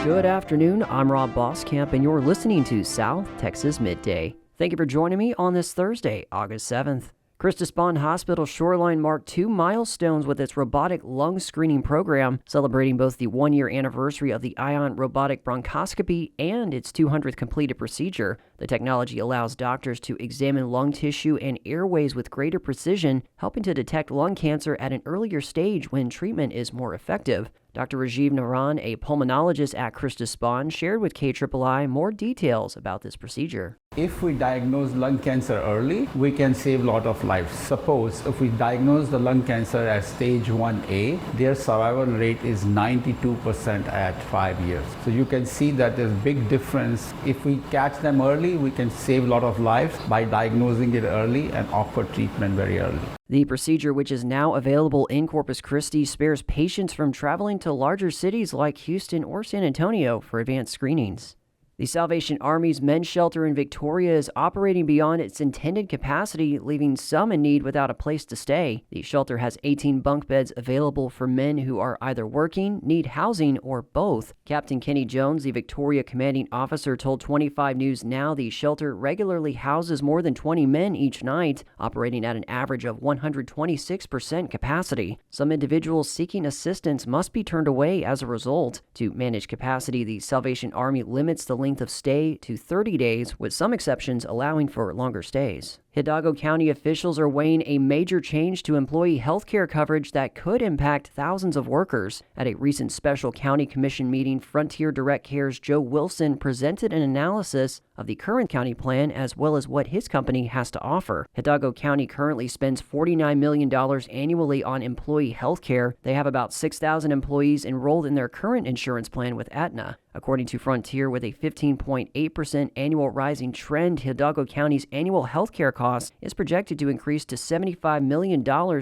Good afternoon, I'm Rob Boskamp, and you're listening to South Texas Midday. Thank you for joining me on this Thursday, August 7th. CHRISTUS Spohn Hospital Shoreline marked 2 milestones with its robotic lung screening program, celebrating both the 1-year anniversary of the Ion robotic bronchoscopy and its 200th completed procedure. The technology allows doctors to examine lung tissue and airways with greater precision, helping to detect lung cancer at an earlier stage when treatment is more effective. Dr. Rajiv Naran, a pulmonologist at CHRISTUS Spohn, shared with KIII more details about this procedure. If we diagnose lung cancer early, we can save a lot of lives. Suppose if we diagnose the lung cancer as stage 1A, their survival rate is 92% at 5 years. So you can see that there's a big difference. If we catch them early, we can save a lot of lives by diagnosing it early and offer treatment very early. The procedure, which is now available in Corpus Christi, spares patients from traveling to larger cities like Houston or San Antonio for advanced screenings. The Salvation Army's men's shelter in Victoria is operating beyond its intended capacity, leaving some in need without a place to stay. The shelter has 18 bunk beds available for men who are either working, need housing, or both. Captain Kenny Jones, the Victoria commanding officer, told 25 News Now the shelter regularly houses more than 20 men each night, operating at an average of 126% capacity. Some individuals seeking assistance must be turned away as a result. To manage capacity, the Salvation Army limits the length of stay to 30 days, with some exceptions allowing for longer stays. Hidalgo County officials are weighing a major change to employee health care coverage that could impact thousands of workers. At a recent special county commission meeting, Frontier Direct Care's Joe Wilson presented an analysis of the current county plan as well as what his company has to offer. Hidalgo County currently spends $49 million annually on employee health care. They have about 6,000 employees enrolled in their current insurance plan with Aetna. According to Frontier, with a 15.8% annual rising trend, Hidalgo County's annual health care cost is projected to increase to $75 million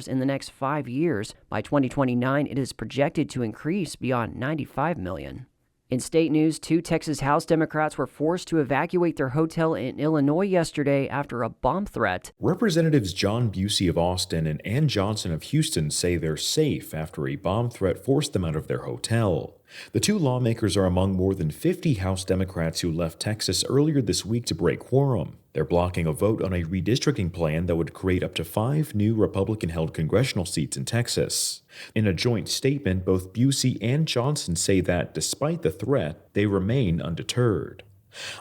in the next 5 years. By 2029, it is projected to increase beyond $95 million. In state news, 2 Texas House Democrats were forced to evacuate their hotel in Illinois yesterday after a bomb threat. Representatives John Busey of Austin and Ann Johnson of Houston say they're safe after a bomb threat forced them out of their hotel. The 2 lawmakers are among more than 50 House Democrats who left Texas earlier this week to break quorum. They're blocking a vote on a redistricting plan that would create up to 5 new Republican-held congressional seats in Texas. In a joint statement, both Busey and Johnson say that, despite the threat, they remain undeterred.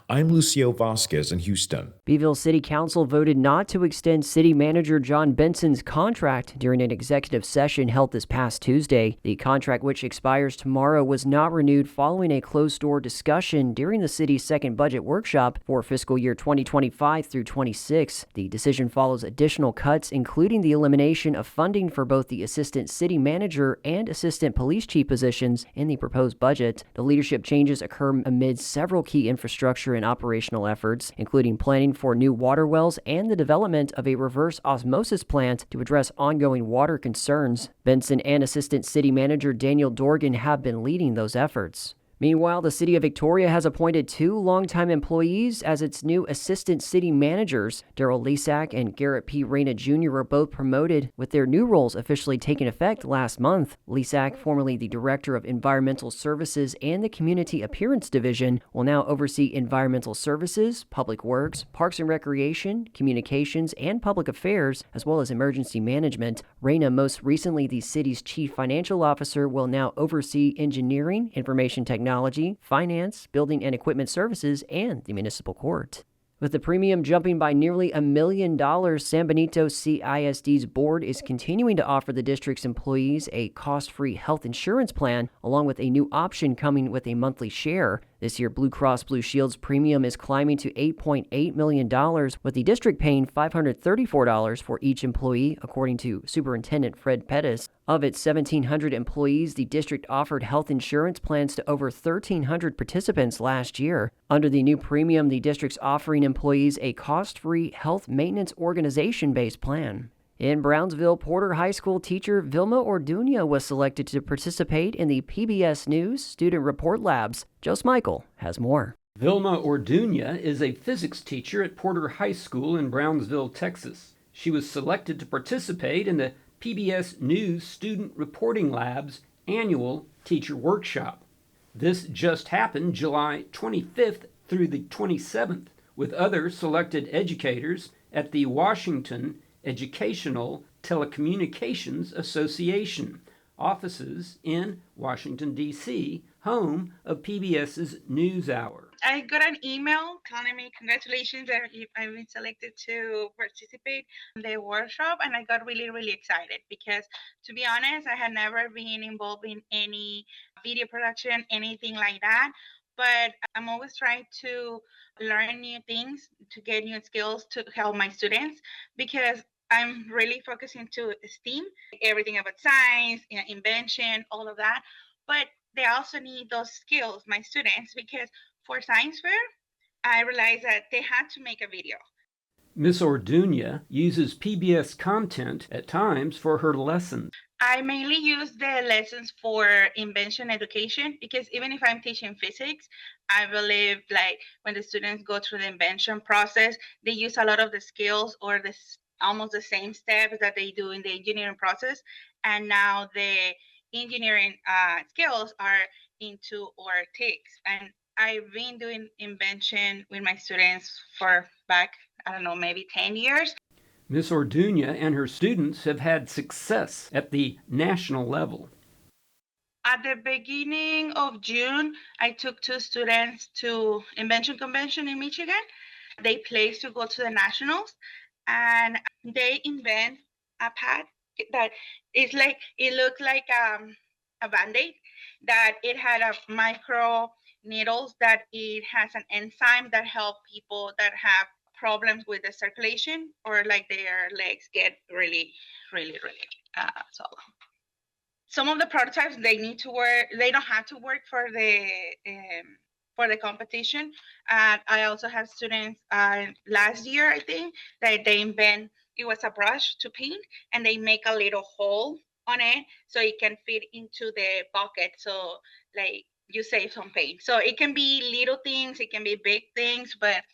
I'm Lucio Vasquez in Houston. Beeville City Council voted not to extend City Manager John Benson's contract during an executive session held this past Tuesday. The contract, which expires tomorrow, was not renewed following a closed-door discussion during the city's second budget workshop for fiscal year 2025 through 26. The decision follows additional cuts, including the elimination of funding for both the Assistant City Manager and Assistant Police Chief positions in the proposed budget. The leadership changes occur amid several key infrastructure and operational efforts, including planning for new water wells and the development of a reverse osmosis plant to address ongoing water concerns. Benson and Assistant City Manager Daniel Dorgan have been leading those efforts. Meanwhile, the City of Victoria has appointed 2 longtime employees as its new assistant city managers. Daryl Lisak and Garrett P. Reyna Jr. were both promoted, with their new roles officially taking effect last month. Lisak, formerly the Director of Environmental Services and the Community Appearance Division, will now oversee environmental services, public works, parks and recreation, communications, and public affairs, as well as emergency management. Reyna, most recently the city's Chief Financial Officer, will now oversee engineering, information technology, finance, building and equipment services, and the municipal court. With the premium jumping by nearly $1 million, San Benito CISD's board is continuing to offer the district's employees a cost-free health insurance plan, along with a new option coming with a monthly share. This year, Blue Cross Blue Shield's premium is climbing to $8.8 million, with the district paying $534 for each employee, according to Superintendent Fred Pettis. Of its 1,700 employees, the district offered health insurance plans to over 1,300 participants last year. Under the new premium, the district's offering employees a cost-free health maintenance organization-based plan. In Brownsville, Porter High School teacher Vilma Orduña was selected to participate in the PBS News Student Report Labs. Joe Michael has more. Vilma Orduña is a physics teacher at Porter High School in Brownsville, Texas. She was selected to participate in the PBS News Student Reporting Lab's annual teacher workshop. This just happened July 25th through the 27th with other selected educators at the Washington Educational Telecommunications Association, offices in Washington, D.C., home of PBS's NewsHour. I got an email telling me congratulations that I've been selected to participate in the workshop, and I got really, really excited because, to be honest, I had never been involved in any video production, anything like that. But I'm always trying to learn new things, to get new skills to help my students because I'm really focusing to STEAM, everything about science, invention, all of that. But they also need those skills, my students, because for science fair, I realized that they had to make a video. Ms. Orduña uses PBS content at times for her lessons. I mainly use the lessons for invention education because even if I'm teaching physics, I believe like when the students go through the invention process, they use a lot of the skills or almost the same steps that they do in the engineering process. And now the engineering skills are into robotics. And I've been doing invention with my students for back, I don't know, maybe 10 years. Ms. Orduña and her students have had success at the national level. At the beginning of June, I took 2 students to Invention Convention in Michigan. They placed to go to the nationals, and they invent a pad that is like, it looked like a Band-Aid, that it had a micro needles, that it has an enzyme that help people that have problems with the circulation or like their legs get really swollen. Some of the prototypes they need to work, they don't have to work for the competition. I also have students last year, I think, that they invent, it was a brush to paint, and they make a little hole on it so it can fit into the bucket, so like you save some paint. So it can be little things, it can be big things, but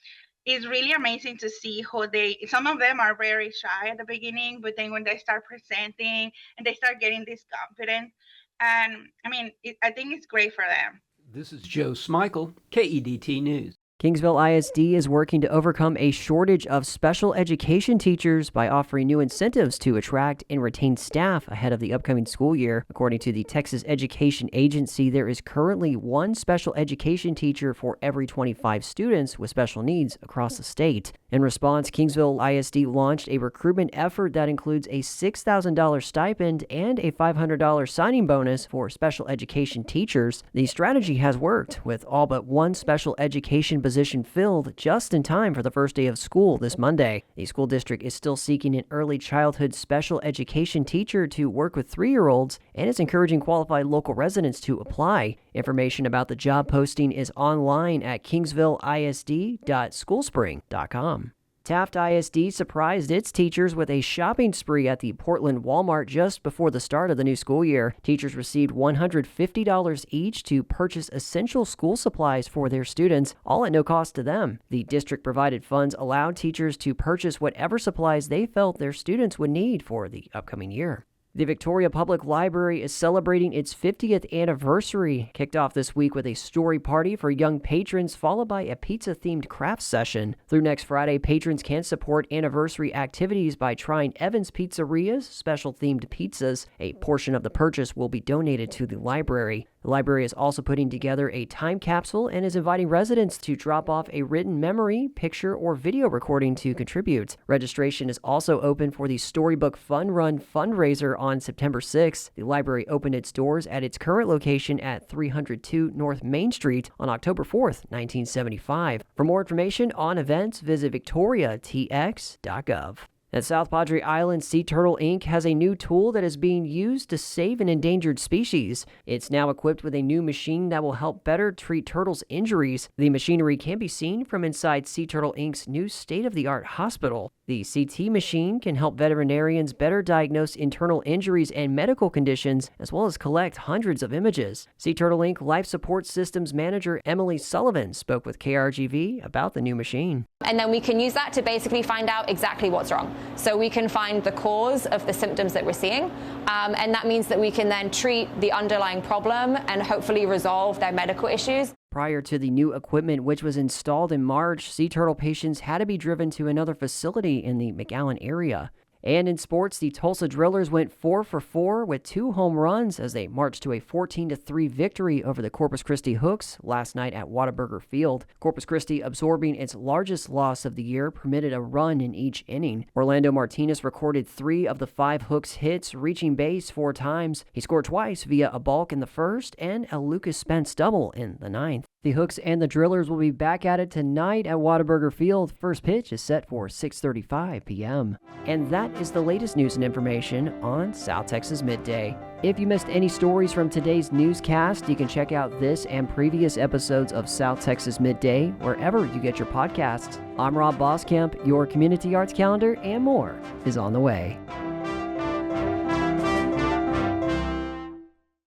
it's really amazing to see how some of them are very shy at the beginning, but then when they start presenting and they start getting this confidence, and I mean, I think it's great for them. This is Joe Smikle, KEDT News. Kingsville ISD is working to overcome a shortage of special education teachers by offering new incentives to attract and retain staff ahead of the upcoming school year. According to the Texas Education Agency, there is currently 1 special education teacher for every 25 students with special needs across the state. In response, Kingsville ISD launched a recruitment effort that includes a $6,000 stipend and a $500 signing bonus for special education teachers. The strategy has worked, with all but 1 special education position filled just in time for the first day of school this Monday. The school district is still seeking an early childhood special education teacher to work with 3-year-olds and is encouraging qualified local residents to apply. Information about the job posting is online at kingsvillisd.schoolspring.com. Taft ISD surprised its teachers with a shopping spree at the Portland Walmart just before the start of the new school year. Teachers received $150 each to purchase essential school supplies for their students, all at no cost to them. The district-provided funds allowed teachers to purchase whatever supplies they felt their students would need for the upcoming year. The Victoria Public Library is celebrating its 50th anniversary, kicked off this week with a story party for young patrons, followed by a pizza-themed craft session. Through next Friday, patrons can support anniversary activities by trying Evans Pizzeria's special-themed pizzas. A portion of the purchase will be donated to the library. The library is also putting together a time capsule and is inviting residents to drop off a written memory, picture, or video recording to contribute. Registration is also open for the Storybook Fun Run fundraiser on September 6th. The library opened its doors at its current location at 302 North Main Street on October 4th, 1975. For more information on events, visit victoriatx.gov. At South Padre Island, Sea Turtle Inc. has a new tool that is being used to save an endangered species. It's now equipped with a new machine that will help better treat turtles' injuries. The machinery can be seen from inside Sea Turtle Inc.'s new state-of-the-art hospital. The CT machine can help veterinarians better diagnose internal injuries and medical conditions, as well as collect hundreds of images. Sea Turtle Inc. Life Support Systems Manager Emily Sullivan spoke with KRGV about the new machine. And then we can use that to basically find out exactly what's wrong. So we can find the cause of the symptoms that we're seeing, and that means that we can then treat the underlying problem and hopefully resolve their medical issues. Prior to the new equipment, which was installed in March, sea turtle patients had to be driven to another facility in the McAllen area. And in sports, the Tulsa Drillers went 4 for 4 with 2 home runs as they marched to a 14-3 victory over the Corpus Christi Hooks last night at Whataburger Field. Corpus Christi, absorbing its largest loss of the year, permitted a run in each inning. Orlando Martinez recorded 3 of the 5 Hooks hits, reaching base 4 times. He scored twice via a balk in the first and a Lucas Spence double in the 9th. The Hooks and the Drillers will be back at it tonight at Whataburger Field. First pitch is set for 6:35 p.m. And that is the latest news and information on South Texas Midday. If you missed any stories from today's newscast, you can check out this and previous episodes of South Texas Midday wherever you get your podcasts. I'm Rob Boskamp. Your community arts calendar and more is on the way.